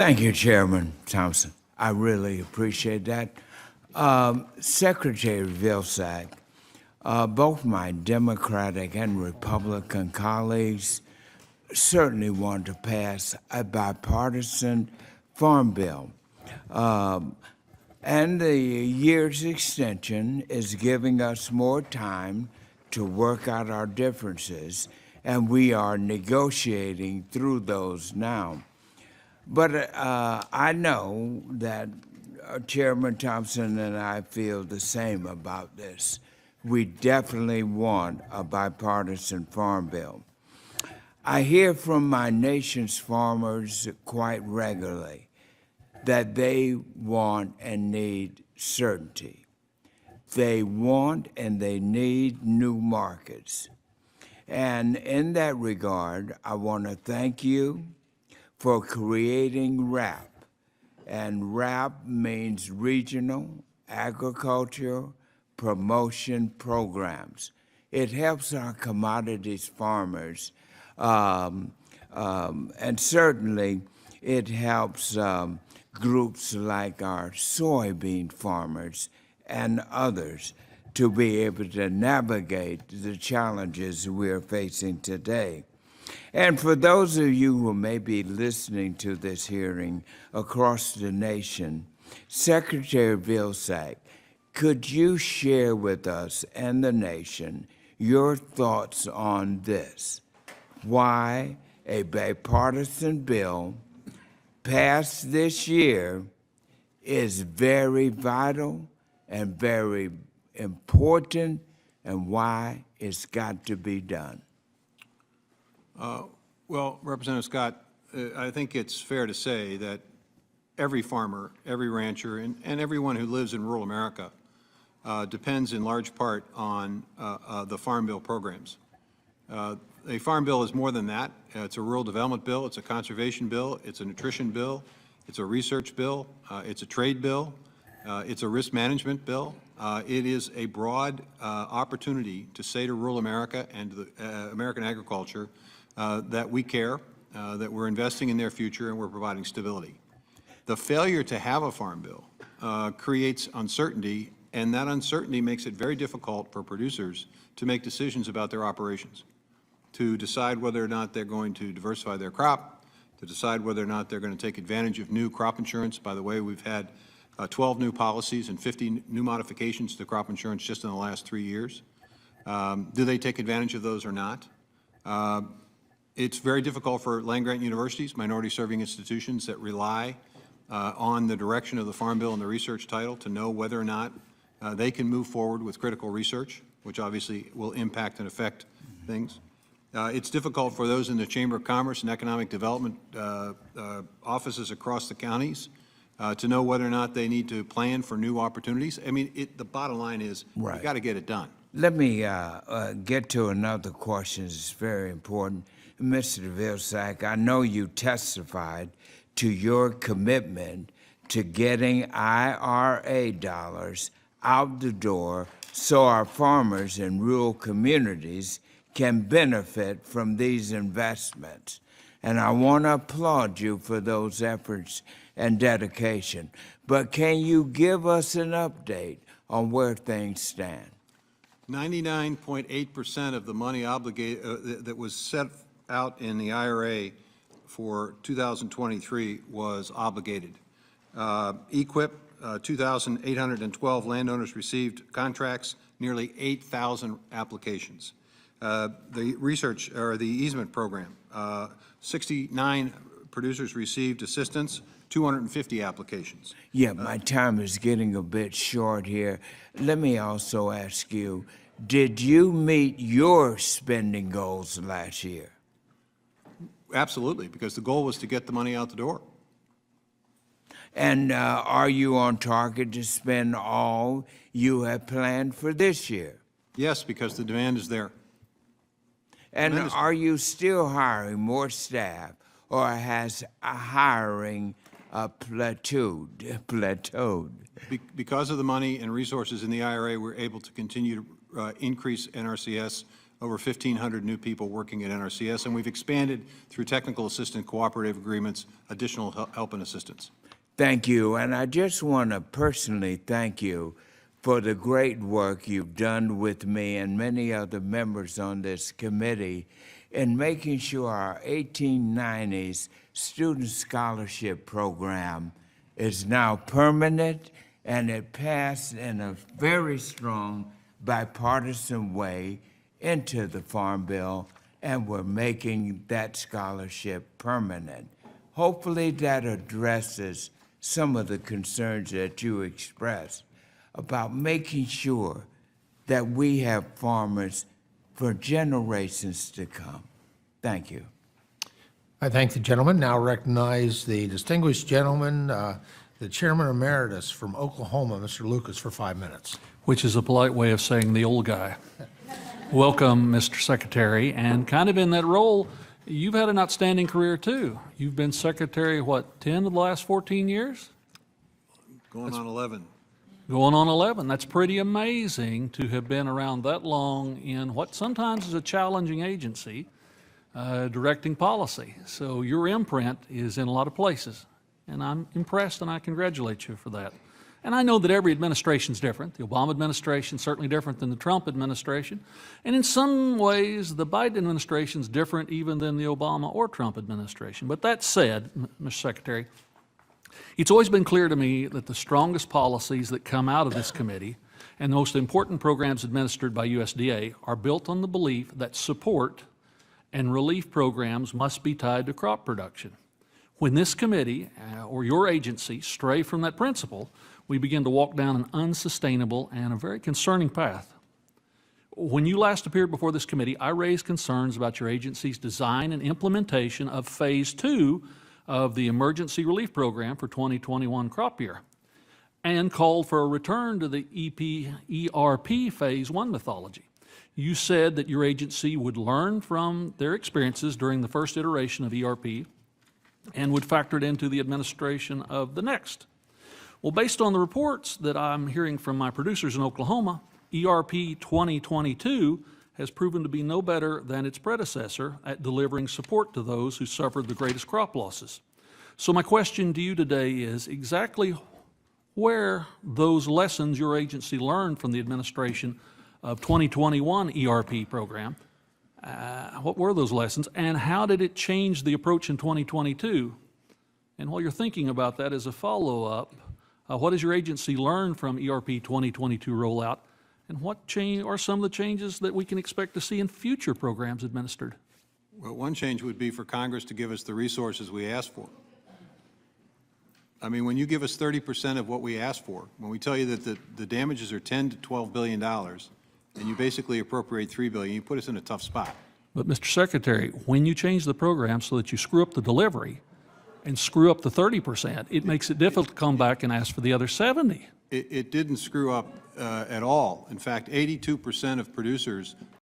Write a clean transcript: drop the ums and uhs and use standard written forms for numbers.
Thank you, Chairman Thompson. I really appreciate that. Secretary Vilsack, both my Democratic and Republican colleagues certainly want to pass a bipartisan farm bill. And the year's extension is giving us more time to work out our differences, and we are negotiating through those now. But I know that Chairman Thompson and I feel the same about this. We definitely want a bipartisan farm bill. I hear from my nation's farmers quite regularly that they want and need certainty. They want and they need new markets. And in that regard, I want to thank you for creating RAP. And RAP means Regional Agriculture Promotion Programs. It helps our commodities farmers, and certainly it helps groups like our soybean farmers and others to be able to navigate the challenges we're facing today. And for those of you who may be listening to this hearing across the nation, Secretary Vilsack, could you share with us and the nation your thoughts on this? Why a bipartisan bill passed this year is very vital and very important, and why it's got to be done. Well, Representative Scott, I think it's fair to say that every farmer, every rancher, and everyone who lives in rural America depends in large part on the Farm Bill programs. A Farm Bill is more than that. It's a rural development bill, it's a conservation bill, it's a nutrition bill, it's a research bill, it's a trade bill, it's a risk management bill. It is a broad opportunity to say to rural America and to the American agriculture that we care, that we're investing in their future, and we're providing stability. The failure to have a farm bill creates uncertainty, and that uncertainty makes it very difficult for producers to make decisions about their operations, to decide whether or not they're going to diversify their crop, to decide whether or not they're going to take advantage of new crop insurance. By the way, we've had 12 new policies and 50 new modifications to crop insurance just in the last 3 years. Do they take advantage of those or not? It's very difficult for land-grant universities, minority-serving institutions that rely on the direction of the Farm Bill and the research title to know whether or not they can move forward with critical research, which obviously will impact and affect things. It's difficult for those in the Chamber of Commerce and Economic Development offices across the counties to know whether or not they need to plan for new opportunities. I mean, the bottom line is Right. We've got to get it done. Let me get to another question. It's very important. Mr. Vilsack, I know you testified to your commitment to getting IRA dollars out the door so our farmers in rural communities can benefit from these investments. And I want to applaud you for those efforts and dedication. But can you give us an update on where things stand? 99.8% of the money obligated that was set out in the IRA for 2023 was obligated. EQIP, 2,812 landowners received contracts, nearly 8,000 applications. The research or the easement program, 69 producers received assistance, 250 applications. Yeah, my time is getting a bit short here. Let me also ask you, did you meet your spending goals last year? Absolutely, because the goal was to get the money out the door. And are you on target to spend all you have planned for this year? Yes, because the demand is there. And are you still hiring more staff, or has hiring plateaued? Because of the money and resources in the IRA, we're able to continue to increase NRCS over 1,500 new people working at NRCS, and we've expanded through technical assistance cooperative agreements, additional help and assistance. Thank you, and I just want to personally thank you for the great work you've done with me and many other members on this committee in making sure our 1890s Student Scholarship Program is now permanent, and it passed in a very strong bipartisan way into the Farm Bill, and we're making that scholarship permanent. Hopefully that addresses some of the concerns that you expressed about making sure that we have farmers for generations to come. Thank you. I thank the gentleman. Now recognize the distinguished gentleman, the Chairman Emeritus from Oklahoma, Mr. Lucas, for 5 minutes. Which is a polite way of saying the old guy. Welcome, Mr. Secretary, and kind of in that role, you've had an outstanding career too. You've been Secretary, what, 10 of the last 14 years? Going on 11. Going on 11. That's pretty amazing to have been around that long in what sometimes is a challenging agency, directing policy. So your imprint is in a lot of places, and I'm impressed and I congratulate you for that. And I know that every administration is different. The Obama administration is certainly different than the Trump administration. And in some ways, the Biden administration is different even than the Obama or Trump administration. But that said, Mr. Secretary, it's always been clear to me that the strongest policies that come out of this committee and the most important programs administered by USDA are built on the belief that support and relief programs must be tied to crop production. When this committee or your agency stray from that principle, we begin to walk down an unsustainable and a very concerning path. When you last appeared before this committee, I raised concerns about your agency's design and implementation of Phase 2 of the Emergency Relief Program for 2021 crop year, and called for a return to the ERP Phase 1 methodology. You said that your agency would learn from their experiences during the first iteration of ERP and would factor it into the administration of the next. Well, based on the reports that I'm hearing from my producers in Oklahoma, ERP 2022 has proven to be no better than its predecessor at delivering support to those who suffered the greatest crop losses. So my question to you today is exactly where those lessons your agency learned from the administration of 2021 ERP program, what were those lessons, and how did it change the approach in 2022? And while you're thinking about that, as a follow-up, what has your agency learned from ERP 2022 rollout, and what are some of the changes that we can expect to see in future programs administered? Well, one change would be for Congress to give us the resources we asked for. I mean, when you give us 30% of what we asked for, when we tell you that the damages are $10 to $12 billion, and you basically appropriate $3 billion, you put us in a tough spot. But Mr. Secretary, when you change the program so that you screw up the delivery and screw up the 30%, it makes it difficult to come back and ask for the other 70. It didn't screw up at all. In fact, 82% of producers